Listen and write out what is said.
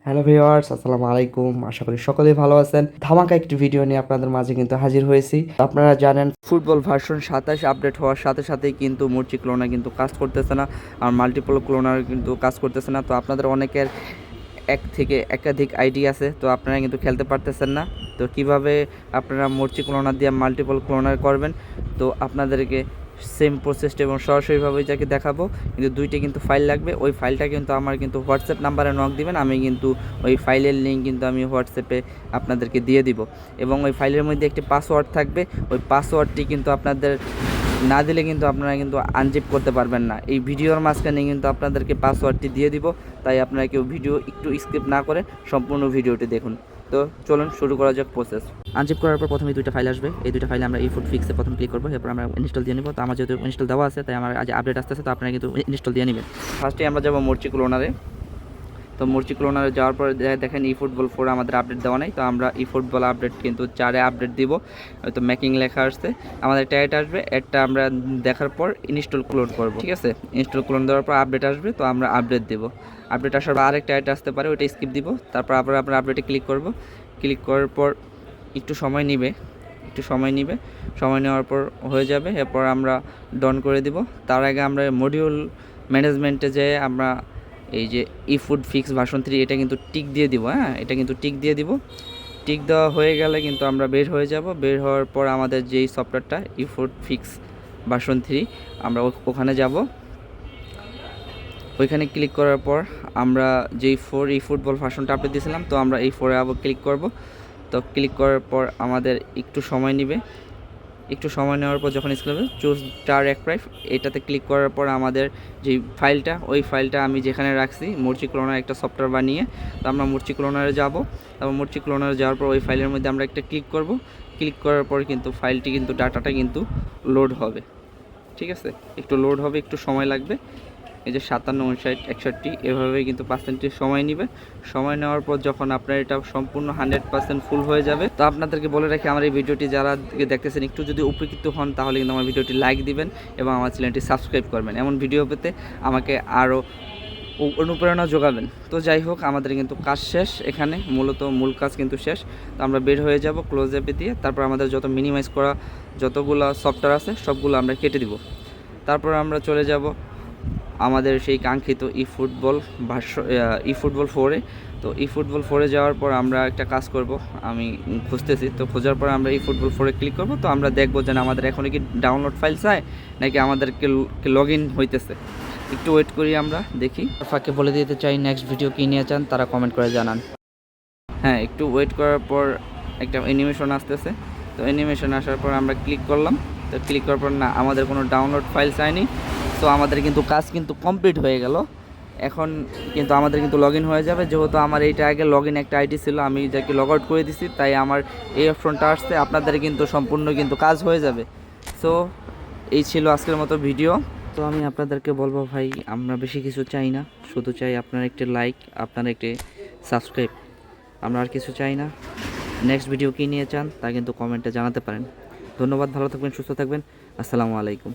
Hello viewers, আসসালামু আলাইকুম। আশা করি সকলেই ভালো আছেন। ধামাকা একটি ভিডিও নিয়ে আপনাদের মাঝে কিন্তু হাজির হয়েছি। আপনারা জানেন ফুটবল ভার্সন 27 আপডেট হওয়ার সাথে সাথেই কিন্তু মর্চি ক্লোনার কিন্তু কাজ করতেছে না, আর মাল্টিপল ক্লোনার কিন্তু কাজ করতেছে না। তো আপনাদের অনেকের এক থেকে একাধিক আইডি আছে, তো আপনারা কিন্তু খেলতে পারতেছেন না। তো কিভাবে আপনারা মর্চি ক্লোনার দিয়ে মাল্টিপল ক্লোনার করবেন, তো আপনাদেরকে সেম প্রসেসটা এবং সরাসরিভাবে যাকে দেখাবো। কিন্তু দুইটা কিন্তু ফাইল লাগবে। ওই ফাইলটা কিন্তু আমার কিন্তু হোয়াটসঅ্যাপ নাম্বারে নক দিবেন, আমি কিন্তু ওই ফাইলের লিঙ্ক কিন্তু আমি হোয়াটসঅ্যাপে আপনাদেরকে দিয়ে দিব। এবং ওই ফাইলের মধ্যে একটি পাসওয়ার্ড থাকবে, ওই পাসওয়ার্ডটি কিন্তু আপনাদের না দিলে কিন্তু আপনারা কিন্তু আনজিপ করতে পারবেন না। এই ভিডিওর মাঝখানে কিন্তু আপনাদেরকে পাসওয়ার্ডটি দিয়ে দিব, তাই আপনারা কেউ ভিডিও একটু স্কিপ না করে সম্পূর্ণ ভিডিওটি দেখুন। তো চলুন শুরু করা যাক প্রসেস। আনজিপ করার পর প্রথমে দুইটা ফাইল আসবে। এই দুইটা ফাইলে আমরা এই ফুড ফিক্সে প্রথম ক্লিক করবো, এরপর আমরা ইনস্টল দিয়ে নিব। তো আমার যেহেতু ইনস্টল দেওয়া আছে, তাই আমার আজ আপডেট আসতেছে, তো আপনারা কিন্তু ইনস্টল দিয়ে নেবেন। ফার্স্টে আমরা যাবো মর্চি ক্লোনারে। তো মর্চি ক্লোনারে যাওয়ার পরে দেখেন ই ফুটবল 4 আমাদের আপডেট দেওয়া নেই, তো আমরা ই ফুটবল আপডেট কিন্তু 4-এ আপডেট দিব। তো মেকিং লেখা আসছে, আমাদের একটা অ্যাড আসবে। অ্যাডটা আমরা দেখার পর ইনস্টল ক্লোন করব, ঠিক আছে। ইনস্টল ক্লোন দেওয়ার পর আপডেট আসবে, তো আমরা আপডেট দেব। আপডেট আসার পর আরেকটা অ্যাড আসতে পারে, ওইটা স্কিপ দিব। তারপর আবার আমরা আপডেটে ক্লিক করব। ক্লিক করার পর একটু সময় নেবে, সময় নেওয়ার পর হয়ে যাবে। এরপর আমরা ডন করে দিব। তার আগে আমরা মডিউল ম্যানেজমেন্টে যেয়ে আমরা এই যে ই ফুড ফিক্স ভার্সন 3 এটা কিন্তু টিক দিয়ে দিব। হ্যাঁ, এটা কিন্তু টিক দিয়ে দিব। টিক দেওয়া হয়ে গেলে কিন্তু আমরা বের হয়ে যাব। বের হওয়ার পর আমাদের যেই সফটওয়্যারটা ই ফুড ফিক্স ভার্সন 3 আমরা ওখানে যাব। ওইখানে ক্লিক করার পর আমরা যেই 4 ই ফুটবল ভার্সনটা আপডেট দিয়েছিলাম, তো আমরা এই 4-এ আবার ক্লিক করব। তো ক্লিক করার পর আমাদের একটু সময় নেবে। একটু সময় নেওয়ার পর যখন স্ক্রিন হবে চুজ স্টার অ্যাক্রাইভ, এটাতে ক্লিক করার পর আমাদের যে ফাইলটা, ওই ফাইলটা আমি যেখানে রাখছি মর্চি ক্লোনার একটা সফটওয়্যার বানিয়ে, তো আমরা মর্চি ক্লোনারে যাব। তারপর মর্চি ক্লোনারে যাওয়ার পর ওই ফাইলের মধ্যে আমরা একটা ক্লিক করব। ক্লিক করার পর কিন্তু ফাইলটি কিন্তু ডাটাটা কিন্তু লোড হবে, ঠিক আছে। একটু লোড হবে, একটু সময় লাগবে। এই যে 57, 59, 61 এভাবেই কিন্তু পার্সেন্টেজ সময় নেবে। সময় নেওয়ার পর যখন আপনার এটা সম্পূর্ণ 100% ফুল হয়ে যাবে, তো আপনাদেরকে বলে রাখি আমার এই ভিডিওটি যারা দেখতেছেন একটু যদি উপকৃত হন, তাহলে কিন্তু আমার ভিডিওটি লাইক দিবেন এবং আমার চ্যানেলটি সাবস্ক্রাইব করবেন। এমন ভিডিও পেতে আমাকে আরও অনুপ্রেরণা যোগাবেন। তো যাই হোক, আমাদের কিন্তু কাজ শেষ, এখানে মূল কাজ কিন্তু শেষ। তো আমরা বের হয়ে যাব ক্লোজ অ্যাপে দিয়ে। তারপর আমাদের যত মিনিমাইজ করা যতগুলো সফটওয়্যার আছে সবগুলো আমরা কেটে দিব। তারপর আমরা চলে যাব আমাদের সেই কাঙ্ক্ষিত ই ফুটবল 4-এ। তো ই ফুটবল 4-এ যাওয়ার পর আমরা একটা কাজ করব, আমি খুঁজতেছি। তো খোঁজার পর আমরা ই ফুটবল 4-এ ক্লিক করব। তো আমরা দেখব যে আমাদের এখন কি ডাউনলোড ফাইল চাই নাকি আমাদেরকে লগ ইন হইতেছে। একটু ওয়েট করি, আমরা দেখি। ফাঁকে বলে দিতে চাই নেক্সট ভিডিও কী নিয়ে চান, তারা কমেন্ট করে জানান। হ্যাঁ, একটু ওয়েট করার পর একটা অ্যানিমেশন আসতেছে। তো অ্যানিমেশন আসার পর আমরা ক্লিক করলাম। তো ক্লিক করার পর না, আমাদের কোনো ডাউনলোড ফাইল চাইনি। তো আমাদের কিন্তু কাজ কিন্তু কমপ্লিট হয়ে গেল। এখন কিন্তু আমাদের কিন্তু লগ ইন হয়ে যাবে। যেহেতু আমার এইটা আগে লগ ইন একটা আইডি ছিল, আমি যাকে লগ আউট করে দিছি, তাই আমার এই অপশনটা আসছে। আপনাদের কিন্তু সম্পূর্ণ কিন্তু কাজ হয়ে যাবে। সো এই ছিল আজকের মতো ভিডিও। তো আমি আপনাদেরকে বলবো ভাই, আমরা বেশি কিছু চাই না, শুধু চাই আপনার একটি লাইক, আপনার একটি সাবস্ক্রাইব। আমরা আর কিছু চাই না। নেক্সট ভিডিও কী নিয়ে চান তা কিন্তু কমেন্টে জানাতে পারেন। ধন্যবাদ, ভালো থাকবেন, সুস্থ থাকবেন। আসসালামু আলাইকুম।